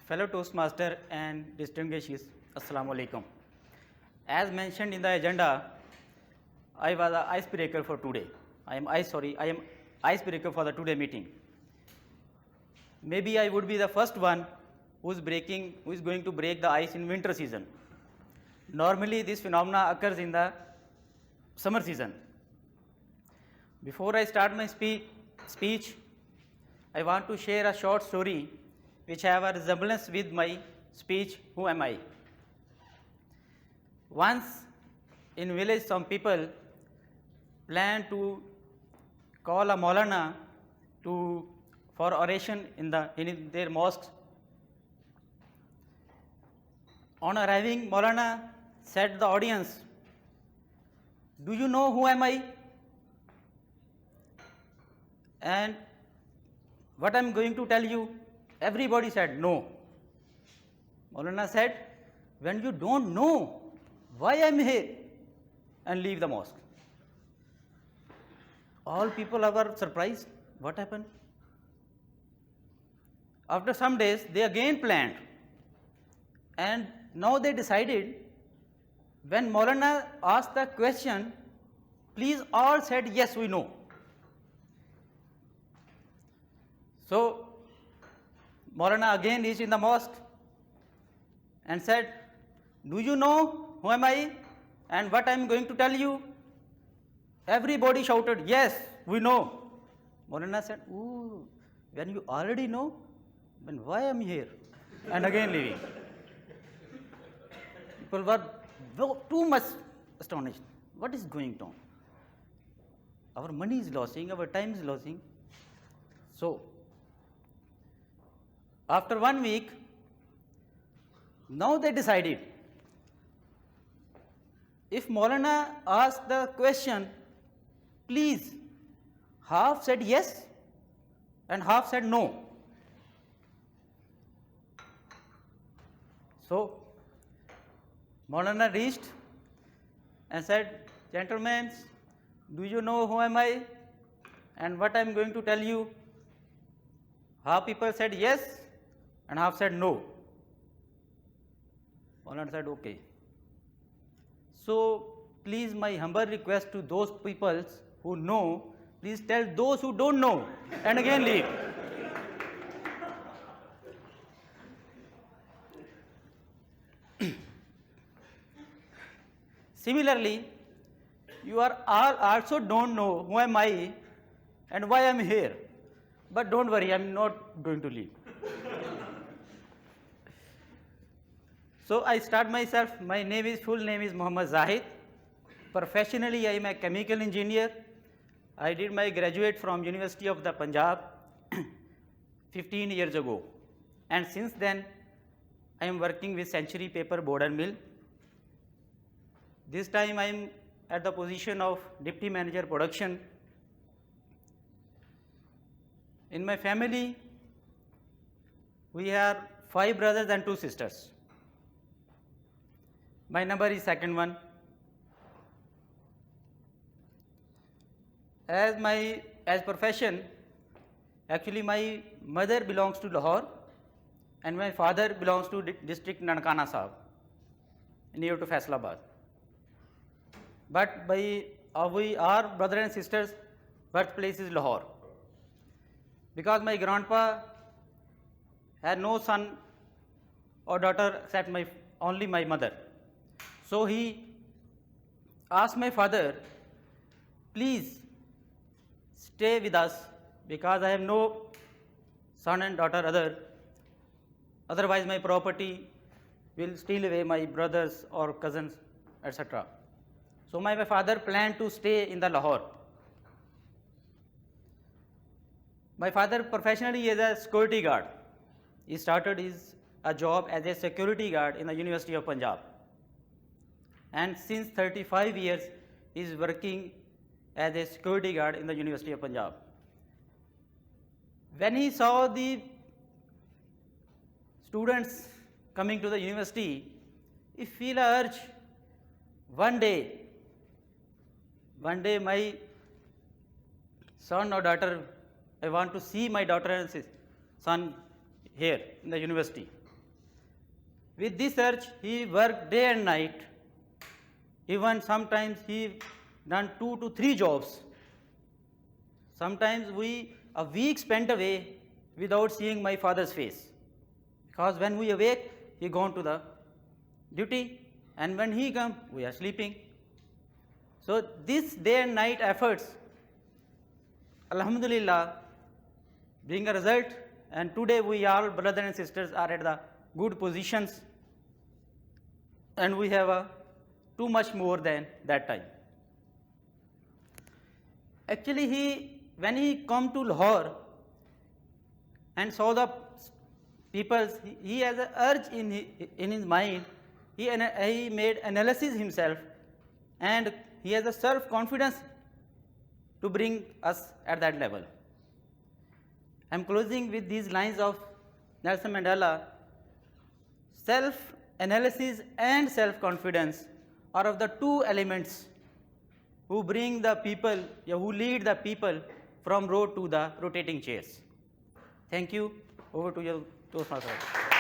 Fellow Toastmaster and distinguished guests, Assalamu alaikum. As mentioned in the agenda, I was the icebreaker for today. I am icebreaker for the today meeting. Maybe I would be the first one who is going to break the ice in winter season. Normally, this phenomena occurs in the summer season. Before I start my speech, I want to share a short story which have a resemblance with my speech, Who Am I? Once in village, some people planned to call a Maulana for oration in their mosques. On arriving, Maulana said to the audience, "Do you know who am I? And what I am going to tell you?" Everybody said no. Maulana said, "When you don't know why I am here, and leave the mosque." All people were surprised. What happened? After some days, they again planned, and now they decided. When Maulana asked the question, please all said yes, we know. So Maulana again reached in the mosque and said, "Do you know who am I and what I am going to tell you?" Everybody shouted, "Yes, we know." Maulana said, "Ooh, when you already know, then why am I here?" And again leaving. People were too much astonished. What is going on? Our money is losing, our time is losing. So, after 1 week, now they decided, if Maulana asked the question, please, half said yes and half said no. So, Maulana reached and said, "Gentlemen, do you know who am I and what I am going to tell you?" Half people said yes and half said no. Maulana said, "Okay. So, please, my humble request to those people who know, please tell those who don't know, and again leave." Similarly, you are all also don't know who am I and why I am here. But don't worry, I am not going to leave. So I start myself. My full name is Muhammad Zahid. Professionally, I am a chemical engineer. I did my graduate from University of the Punjab 15 years ago. And since then, I am working with Century Paper Board and Mill. This time I am at the position of Deputy Manager Production. In my family, we are 5 brothers and 2 sisters. My number is second one. As profession, actually my mother belongs to Lahore and my father belongs to district Nankana Sahib, near to Faisalabad. But we are brother and sisters, birthplace is Lahore. Because my grandpa had no son or daughter except only my mother. So he asked my father, "Please stay with us because I have no son and daughter otherwise my property will steal away my brothers or cousins, etc." So my father planned to stay in the Lahore. My father professionally is a security guard. He started a job as a security guard in the University of Punjab. And since 35 years, he is working as a security guard in the University of Punjab. When he saw the students coming to the university, he feel a urge. One day my son or daughter, I want to see my daughter and son here in the university. With this urge, he worked day and night. Even sometimes he done 2 to 3 jobs. Sometimes a week spent away without seeing my father's face. Because when we awake, he gone to the duty, and when he come, we are sleeping. So this day and night efforts, Alhamdulillah, bring a result, and today we all brothers and sisters are at the good positions, and we have too much more than that time. Actually, when he come to Lahore and saw the people, he has an urge in his mind. He made analysis himself, and he has a self-confidence to bring us at that level. I am closing with these lines of Nelson Mandela. Self-analysis and self-confidence are of the 2 elements who bring the people, who lead the people from road to the rotating chairs. Thank you. Over to you, Toastmaster.